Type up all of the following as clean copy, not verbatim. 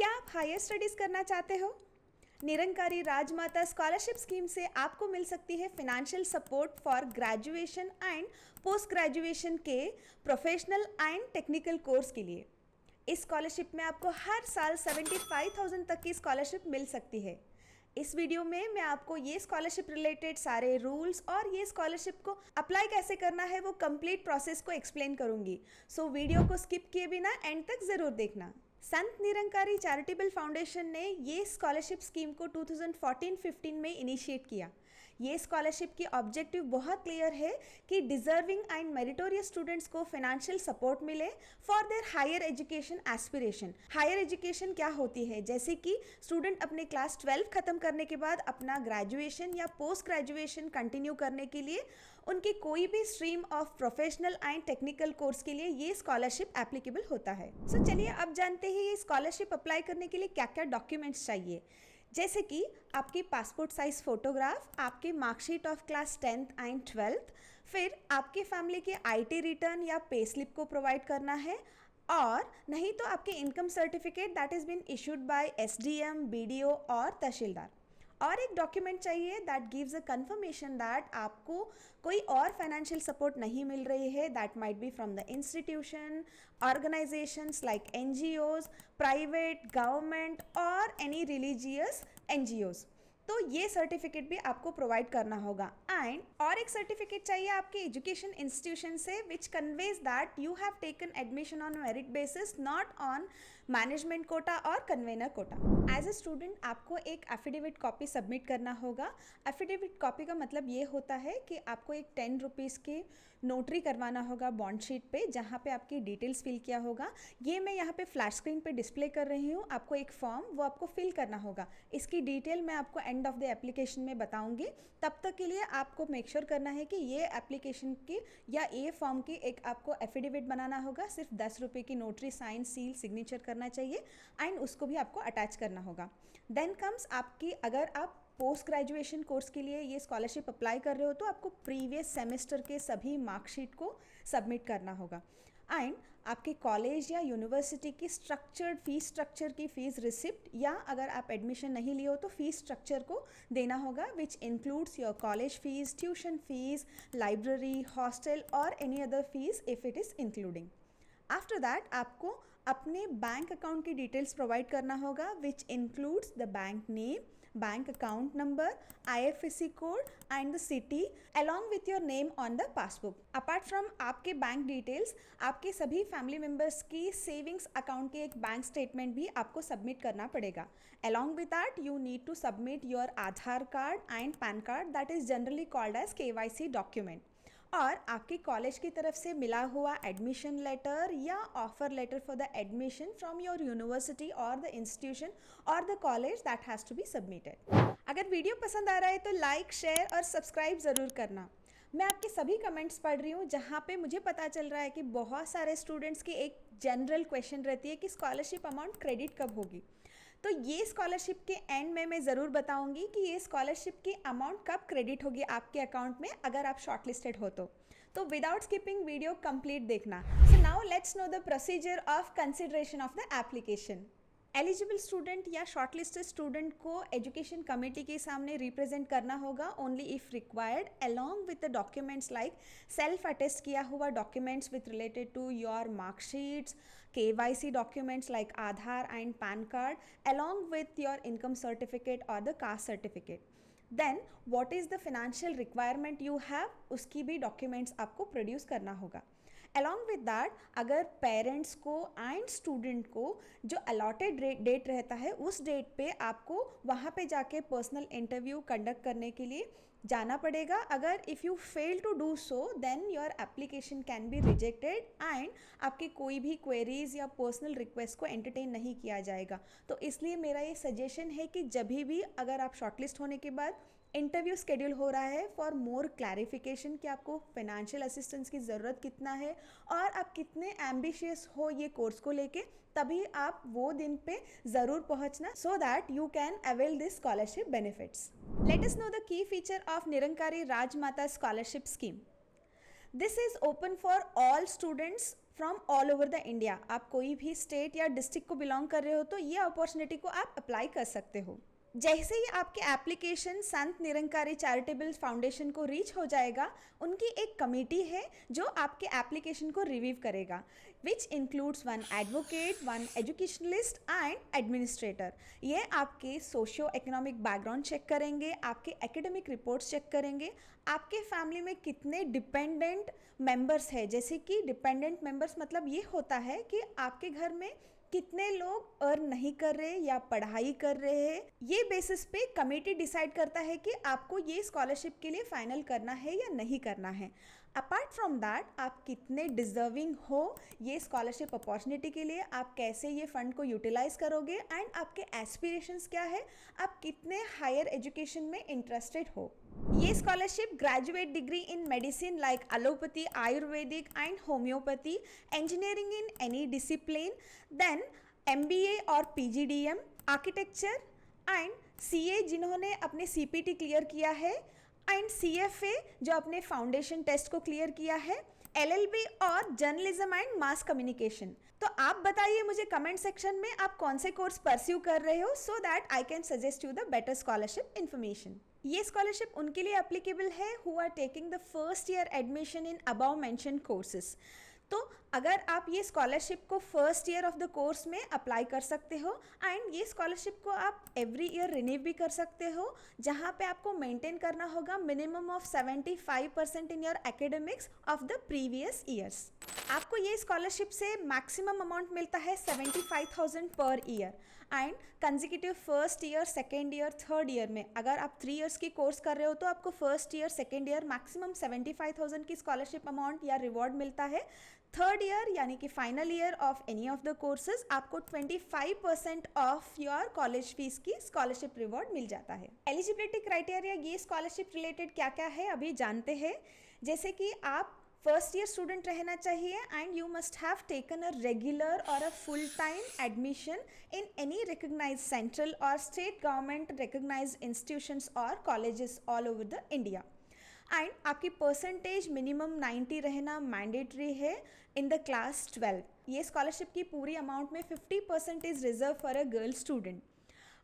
क्या आप higher studies करना चाहते हो? निरंकारी राजमाता स्कॉलरशिप स्कीम से आपको मिल सकती है financial support for graduation and post graduation के प्रोफेशनल एंड टेक्निकल कोर्स के लिए। इस स्कॉलरशिप में आपको हर साल 75,000 तक की स्कॉलरशिप मिल सकती है। इस वीडियो में मैं आपको ये स्कॉलरशिप रिलेटेड सारे रूल्स और ये स्कॉलरशिप को अप्लाई कैसे करना है वो कंप्लीट प्रोसेस को एक्सप्लेन करूंगी। सो वीडियो को स्किप किए बिना एंड तक ज़रूर देखना। संत निरंकारी चैरिटेबल फाउंडेशन ने ये स्कॉलरशिप स्कीम को 2014-15 में इनिशिएट किया। ये स्कॉलरशिप की ऑब्जेक्टिव बहुत क्लियर है कि डिजर्विंग एंड मेरिटोरियस स्टूडेंट्स को फाइनेंशियल सपोर्ट मिले for their higher education aspiration. Higher education क्या होती है? जैसे कि स्टूडेंट अपने क्लास 12 खत्म करने के बाद अपना ग्रेजुएशन या पोस्ट ग्रेजुएशन कंटिन्यू करने के लिए उनकी कोई भी stream of professional and technical course के लिए ये स्कॉलरशिप एप्लीकेबल होता है। सो चलिए अब जानते हैं ये स्कॉलरशिप अप्लाई करने के लिए क्या क्या डॉक्यूमेंट्स चाहिए। जैसे कि आपकी पासपोर्ट साइज फोटोग्राफ, आपके marksheet of class 10th and 12th, फिर आपके फैमिली के आईटी रिटर्न या पे स्लिप को प्रोवाइड करना है, और नहीं तो आपके income certificate that is been issued by SDM, BDO और तहसीलदार। और एक डॉक्यूमेंट चाहिए that gives a confirmation that आपको कोई और फाइनेंशियल सपोर्ट नहीं मिल रही है, that might be from the institution, organisations like NGOs, private, government और एनी रिलीजियस एनजीओज। तो ये सर्टिफिकेट भी आपको प्रोवाइड करना होगा। एंड और एक सर्टिफिकेट चाहिए आपके एजुकेशन इंस्टीट्यूशन से which conveys that you have taken admission on merit basis, not on management quota or convenor quota. As a student आपको एक एफिडेविट कॉपी सबमिट करना होगा। एफिडेविट कॉपी का मतलब ये होता है कि आपको एक 10 रुपीज़ की नोटरी करवाना होगा बॉन्ड शीट पे, जहाँ पे आपकी डिटेल्स फिल किया होगा। ये मैं यहाँ पे फ्लैश स्क्रीन पे डिस्प्ले कर रही हूँ। आपको एक फॉर्म वो आपको फिल करना होगा। इसकी डिटेल मैं आपको एंड ऑफ द एप्लीकेशन में बताऊंगी। तब तक के लिए आपको मेक श्योर करना है कि ये एप्लीकेशन की या ये फॉर्म की एक आपको एफिडेविट बनाना होगा। सिर्फ 10 रुपये की नोटरी, साइन, सील, सिग्नेचर करना चाहिए एंड उसको भी आपको अटैच करना होगा। देन कम्स आपकी, अगर आप पोस्ट ग्रेजुएशन कोर्स के लिए ये स्कॉलरशिप अप्लाई कर रहे हो तो आपको प्रीवियस सेमेस्टर के सभी मार्कशीट को सबमिट करना होगा। एंड आपके कॉलेज या यूनिवर्सिटी की स्ट्रक्चर्ड फीस स्ट्रक्चर की फीस रिसिप्ट, या अगर आप एडमिशन नहीं लिए हो तो फीस स्ट्रक्चर को देना होगा, which includes your college fees, tuition fees, library, hostel और any other fees if it is including. After that आपको अपने बैंक अकाउंट की डिटेल्स प्रोवाइड करना होगा, which includes the bank name, bank account number, IFSC code and the city along with your name on the passbook. Apart from आपके bank details, आपके सभी family members की savings account के एक bank statement भी आपको सबमिट करना पड़ेगा। Along with that you need to submit your Aadhaar card and PAN card, that is generally called as KYC document, और आपके कॉलेज की तरफ से मिला हुआ एडमिशन लेटर या offer letter for the admission from your university और द इंस्टीट्यूशन और the college that has to be submitted. अगर वीडियो पसंद आ रहा है तो लाइक, शेयर और सब्सक्राइब ज़रूर करना। मैं आपके सभी कमेंट्स पढ़ रही हूँ जहाँ पे मुझे पता चल रहा है कि बहुत सारे स्टूडेंट्स की एक जनरल क्वेश्चन रहती है कि स्कॉलरशिप अमाउंट क्रेडिट कब होगी। तो ये स्कॉलरशिप के एंड में मैं ज़रूर बताऊंगी कि ये स्कॉलरशिप की अमाउंट कब क्रेडिट होगी आपके अकाउंट में अगर आप शॉर्टलिस्टेड हो तो विदाउट स्किपिंग वीडियो कंप्लीट देखना। So now let's know the procedure of consideration of the application. Eligible student या शॉर्टलिस्टेड स्टूडेंट को एजुकेशन कमेटी के सामने रिप्रेजेंट करना होगा only if required, along with the documents like self attest किया हुआ documents with related to your marksheets, KYC documents like Aadhaar and PAN card, along with your income certificate और the caste certificate. Then what is the financial requirement you have, उसकी भी documents आपको produce करना होगा। Along with that, अगर parents को and student को जो अलॉटेड डेट रहता है उस डेट पे आपको वहाँ पे जाके पर्सनल इंटरव्यू कंडक्ट करने के लिए जाना पड़ेगा। अगर if you fail to do so then your application can be rejected and आपकी कोई भी क्वेरीज या पर्सनल रिक्वेस्ट को एंटरटेन नहीं किया जाएगा। तो इसलिए मेरा ये सजेशन है कि जब भी अगर आप शॉर्टलिस्ट होने के बाद इंटरव्यू स्केड्यूल हो रहा है फॉर मोर क्लैरिफिकेशन कि आपको फाइनेंशियल असिस्टेंस की ज़रूरत कितना है और आप कितने एम्बिशियस हो ये कोर्स को लेके, तभी आप वो दिन पे ज़रूर पहुंचना so that you can avail this scholarship benefits. Let us know the key feature of Nirankari Rajmata scholarship scheme. This is open for all students from all over the India. आप कोई भी स्टेट या डिस्ट्रिक्ट को belong कर रहे हो तो ये अपॉर्चुनिटी को आप अप्लाई कर सकते हो। जैसे ही आपके application Sant Nirankari charitable foundation को रीच हो जाएगा, उनकी एक कमेटी है जो आपके एप्लीकेशन को रिव्यू करेगा, which includes one advocate, one educationalist and administrator. ये आपके सोशियो इकोनॉमिक बैकग्राउंड चेक करेंगे, आपके एकेडमिक रिपोर्ट्स चेक करेंगे, आपके फैमिली में कितने डिपेंडेंट मेंबर्स हैं। जैसे कि डिपेंडेंट मेंबर्स मतलब ये होता है कि आपके घर में कितने लोग अर्न नहीं कर रहे या पढ़ाई कर रहे हैं। ये बेसिस पे कमेटी डिसाइड करता है कि आपको ये स्कॉलरशिप के लिए फाइनल करना है या नहीं करना है। अपार्ट फ्रॉम दैट, आप कितने डिजर्विंग हो ये स्कॉलरशिप अपॉर्चुनिटी के लिए, आप कैसे ये फंड को यूटिलाइज करोगे एंड आपके एस्पिरेशंस क्या है, आप कितने हायर एजुकेशन में इंटरेस्टेड हो। ये scholarship graduate degree in medicine like allopathy, ayurvedic and homeopathy, engineering in any discipline, then MBA और PGDM, आर्किटेक्चर एंड CA जिन्होंने अपने CPT क्लियर किया है, एंड CFA जो अपने फाउंडेशन टेस्ट को क्लियर किया है, LLB और जर्नलिज्म एंड मास कम्युनिकेशन। तो आप बताइए मुझे कमेंट सेक्शन में आप कौन से कोर्स परस्यू कर रहे हो, so that I can suggest you the better scholarship information. ये स्कॉलरशिप उनके लिए एप्लीकेबल है who are taking the first year admission in above mention courses. तो अगर आप ये स्कॉलरशिप को first year of the course में अप्लाई कर सकते हो, एंड ये स्कॉलरशिप को आप एवरी ईयर रिन्यू भी कर सकते हो, जहाँ पे आपको मेंटेन करना होगा minimum of 75% in your academics of the previous years. आपको ये स्कॉलरशिप से मैक्सिमम अमाउंट मिलता है 75,000 per year, and consecutive first year, second year, third year में अगर आप 3 इयर्स की कोर्स कर रहे हो तो आपको first year, second year maximum 75,000 की स्कॉलरशिप अमाउंट या रिवॉर्ड मिलता है। थर्ड ईयर यानी कि final year of any of the courses आपको 25% ऑफ योर कॉलेज फीस की स्कॉलरशिप रिवॉर्ड मिल जाता है। एलिजिबिलिटी क्राइटेरिया ये स्कॉलरशिप रिलेटेड क्या क्या है अभी जानते हैं। जैसे कि आप फर्स्ट ईयर स्टूडेंट रहना चाहिए, and you must have taken a regular और a full time admission in any recognise central और स्टेट गवर्नमेंट रिकग्नाइज इंस्टीट्यूशंस और colleges all over the India, and आपकी परसेंटेज मिनिमम 90 रहना मैंडेटरी है in the class 12। ये scholarship की पूरी amount में 50% is reserve for a girl student.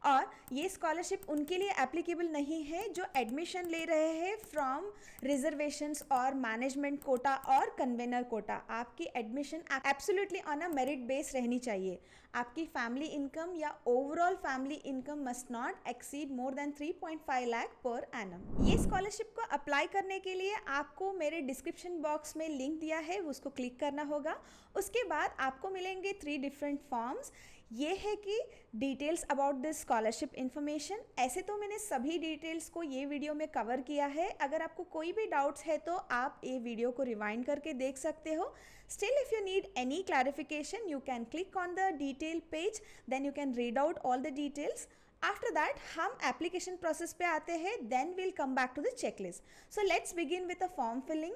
और ये स्कॉलरशिप उनके लिए एप्लीकेबल नहीं है जो एडमिशन ले रहे हैं फ्रॉम रिजर्वेशंस और management quota or convenor Kota. आपकी admission absolutely on a merit base रहनी चाहिए। आपकी फैमिली इनकम या overall family income must not exceed more than 3.5 lakh per annum. ये स्कॉलरशिप को अप्लाई करने के लिए आपको मेरे डिस्क्रिप्शन बॉक्स में लिंक दिया है, उसको क्लिक करना होगा। उसके बाद आपको मिलेंगे 3 डिफरेंट फॉर्म्स। ये है कि details about this scholarship information. ऐसे तो मैंने सभी डिटेल्स को ये वीडियो में कवर किया है। अगर आपको कोई भी डाउट्स है तो आप ये वीडियो को रिवाइंड करके देख सकते हो। Still if you need any clarification you can click on the detail page, then you can read out all the details. After that हम एप्लीकेशन प्रोसेस पे आते हैं, then will come back to the checklist. So let's begin with a form filling.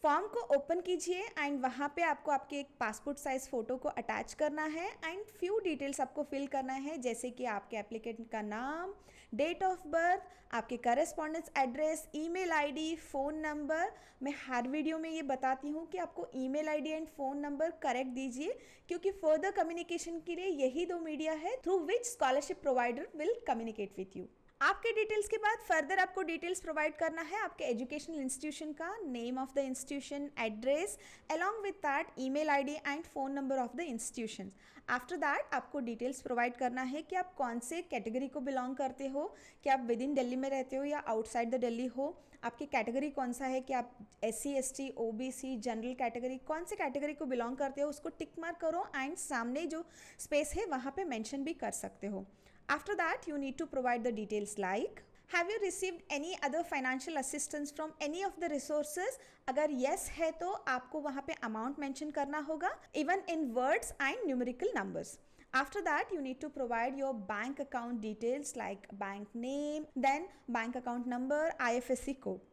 Form को open कीजिए, and वहाँ पे आपको आपके एक पासपोर्ट साइज फ़ोटो को अटैच करना है, एंड फ्यू डिटेल्स आपको फिल करना है, जैसे कि आपके एप्लीकेंट का नाम, डेट ऑफ बर्थ, आपके correspondence address, email ID, phone number. मैं हर वीडियो में ये बताती हूँ कि आपको email ID and phone number correct दीजिए, क्योंकि फर्दर कम्युनिकेशन के लिए यही 2 मीडिया है through which scholarship provider will communicate with you. आपके डिटेल्स के बाद फर्दर आपको डिटेल्स प्रोवाइड करना है आपके एजुकेशनल इंस्टीट्यूशन का, name of the institution, address, along with that email ID and phone number of the institution. After that आपको details provide करना है कि आप कौन से कैटेगरी को बिलोंग करते हो, कि आप विद इन दिल्ली में रहते हो या आउटसाइड द दिल्ली हो, आपकी कैटेगरी कौन सा है, कि आप SC ST OBC general category, कौन से कैटेगरी को बिलोंग करते हो उसको टिक मार्क करो, एंड सामने जो स्पेस है वहाँ पे मेंशन भी कर सकते हो। After that, you need to provide the details like, have you received any other financial assistance from any of the resources? अगर yes है तो आपको वहाँ पे amount mention करना होगा, even in words and numerical numbers. After that, you need to provide your bank account details like bank name, then bank account number, IFSC code.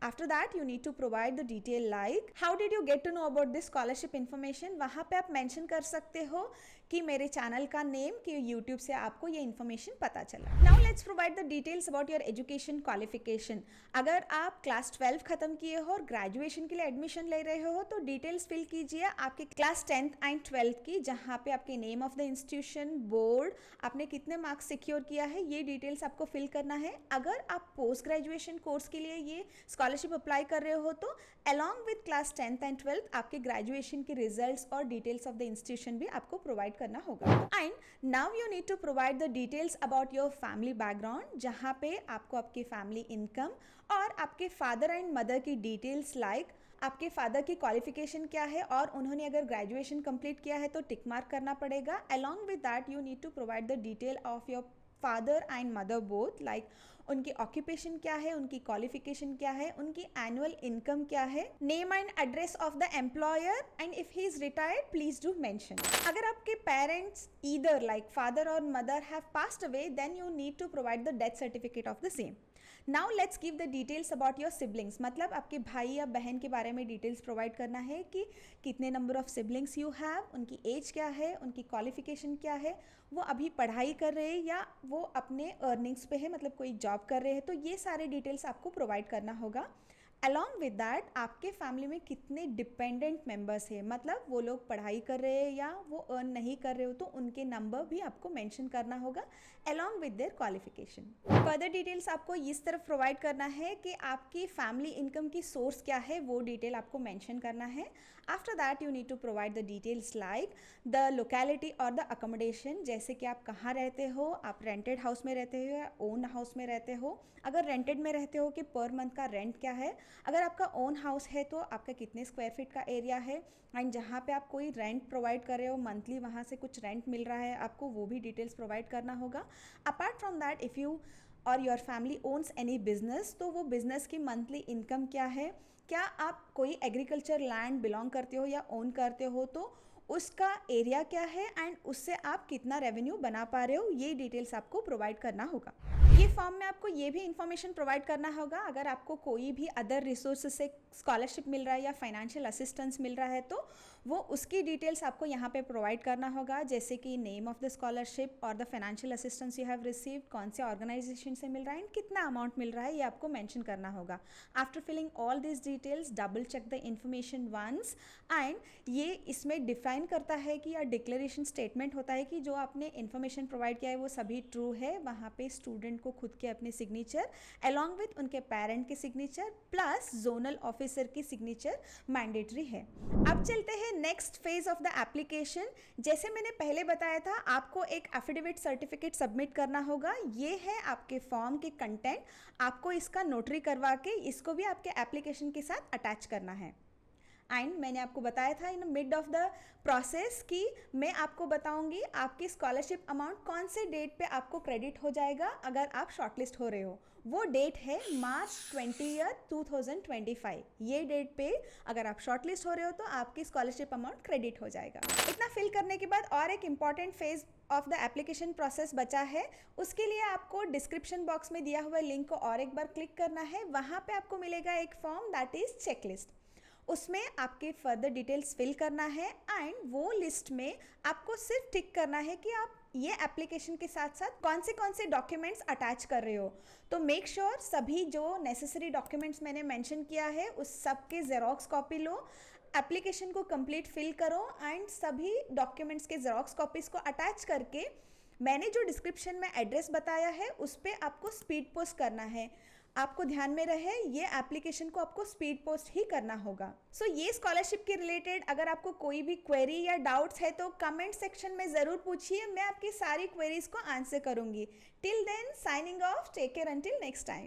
After that, you need to provide the detail like, how did you get to know about this scholarship information? वहाँ पे आप mention कर सकते हो कि मेरे channel का name कि यूट्यूब से आपको ये इन्फॉर्मेशन पता चला। Now let's provide the details about your education qualification. अगर आप क्लास 12 खत्म किए हो और ग्रेजुएशन के लिए एडमिशन ले रहे हो तो डिटेल्स फिल कीजिए आपके क्लास 10th एंड 12th की, जहाँ पे आपके name of the institution, board, आपने कितने मार्क्स सिक्योर किया है, ये डिटेल्स आपको फिल करना है। अगर आप पोस्ट ग्रेजुएशन कोर्स के लिए ये स्कॉलरशिप अप्लाई कर रहे हो तो along with class 10th and 12th आपके ग्रेजुएशन के रिजल्ट्स और डिटेल्स ऑफ द इंस्टीट्यूशन भी आपको प्रोवाइड करना होगा। And now you need to provide the details about your family background, जहाँ पे आपको आपकी फैमिली इनकम और आपके फादर एंड मदर की डिटेल्स, लाइक आपके फादर की क्वालिफिकेशन क्या है और उन्होंने अगर ग्रेजुएशन कंप्लीट किया है तो टिक मार्क करना पड़ेगा। Along with that you need to provide the detail of your father and mother both, like उनकी ऑक्यूपेशन क्या है, उनकी क्वालिफिकेशन क्या है, उनकी एनुअल इनकम क्या है, name and address of the employer, and if he is retired please do mention. अगर आपके पेरेंट्स ईदर लाइक फादर और mother have passed away then you need to provide the death certificate of the same. Now let's give the details about your siblings, मतलब आपके भाई या बहन के बारे में डिटेल्स प्रोवाइड करना है कि कितने number of siblings you have, उनकी एज क्या है, उनकी क्वालिफिकेशन क्या है, वो अभी पढ़ाई कर रहे हैं या वो अपने अर्निंग्स पे है, मतलब कोई जॉब कर रहे हैं, तो ये सारे डिटेल्स आपको प्रोवाइड करना होगा। अलॉन्ग विद दैट आपके फैमिली में कितने डिपेंडेंट मेंबर्स हैं, मतलब वो लोग पढ़ाई कर रहे हैं या वो अर्न नहीं कर रहे हो तो उनके नंबर भी आपको मेंशन करना होगा along with their qualification. Further details आपको इस तरफ प्रोवाइड करना है कि आपकी फैमिली इनकम की सोर्स क्या है, वो डिटेल आपको मेंशन करना है। After that you need to provide the details like the locality और द अकोमोडेशन, जैसे कि आप कहाँ रहते हो, आप रेंटेड हाउस में रहते हो या ओन हाउस में रहते हो। अगर रेंटेड में रहते हो कि पर मंथ का रेंट क्या है, अगर आपका ओन हाउस है तो आपका कितने स्क्वायर फीट का एरिया है, एंड जहाँ पे आप कोई रेंट प्रोवाइड कर रहे हो मंथली वहाँ से कुछ रेंट मिल रहा है आपको, वो भी डिटेल्स प्रोवाइड करना होगा। Apart from that if you और your family owns any business तो वो बिजनेस की मंथली इनकम क्या है, क्या आप कोई एग्रीकल्चर लैंड बिलोंग करते हो या ओन करते हो तो उसका एरिया क्या है एंड उससे आप कितना रेवेन्यू बना पा रहे हो, ये डिटेल्स आपको प्रोवाइड करना होगा। ये फॉर्म में आपको ये भी इन्फॉर्मेशन प्रोवाइड करना होगा अगर आपको कोई भी अदर रिसोर्स से स्कॉलरशिप मिल रहा है या फाइनेंशियल असिस्टेंस मिल रहा है तो वो उसकी डिटेल्स आपको यहाँ पे प्रोवाइड करना होगा, जैसे कि नेम ऑफ द स्कॉलरशिप और the financial assistance you have received, कौन से ऑर्गेनाइजेशन से मिल रहा है एंड कितना अमाउंट मिल रहा है, ये आपको मेंशन करना होगा। After filling all this details double check the information once, and ये इसमें डिफाइन करता है कि या डिक्लेरेशन स्टेटमेंट होता है कि जो आपने इन्फॉर्मेशन प्रोवाइड किया है वो सभी ट्रू है। वहाँ पे स्टूडेंट को खुद के अपने सिग्नेचर अलॉन्ग विथ उनके पेरेंट के सिग्नेचर प्लस जोनल ऑफिसर की सिग्नेचर मैंडेटरी है। अब चलते हैं next phase of the application. जैसे मैंने पहले बताया था आपको एक एफिडेविट सर्टिफिकेट सबमिट करना होगा, ये है आपके फॉर्म के कंटेंट, आपको इसका नोटरी करवा के इसको भी आपके एप्लीकेशन के साथ अटैच करना है। एंड मैंने आपको बताया था in mid of the process कि मैं आपको बताऊंगी आपकी स्कॉलरशिप अमाउंट कौन से डेट पे आपको क्रेडिट हो जाएगा अगर आप शॉर्टलिस्ट हो रहे हो। वो डेट है मार्च 20 2025। ये डेट पे अगर आप शॉर्टलिस्ट हो रहे हो तो आपकी स्कॉलरशिप अमाउंट क्रेडिट हो जाएगा। इतना फिल करने के बाद और एक important phase of the application process बचा है, उसके लिए आपको डिस्क्रिप्शन बॉक्स में दिया हुआ लिंक को और एक बार क्लिक करना है। वहाँ पे आपको मिलेगा एक फॉर्म दैट इज चेकलिस्ट, उसमें आपके फर्दर डिटेल्स फिल करना है एंड वो लिस्ट में आपको सिर्फ टिक करना है कि आप ये एप्लीकेशन के साथ साथ कौन से डॉक्यूमेंट्स अटैच कर रहे हो। तो मेक श्योर सभी जो नेसेसरी डॉक्यूमेंट्स मैंने मेंशन किया है उस सब के जेरोक्स कॉपी लो, एप्लीकेशन को कंप्लीट फिल करो एंड सभी डॉक्यूमेंट्स के जेरोक्स कॉपीज़ को अटैच करके मैंने जो डिस्क्रिप्शन में एड्रेस बताया है उस पर आपको स्पीड पोस्ट करना है। आपको ध्यान में रहे ये एप्लीकेशन को आपको स्पीड पोस्ट ही करना होगा। सो ये स्कॉलरशिप के रिलेटेड अगर आपको कोई भी क्वेरी या डाउट्स है तो कमेंट सेक्शन में ज़रूर पूछिए, मैं आपकी सारी क्वेरीज को आंसर करूंगी। Till then signing off, take care until next time.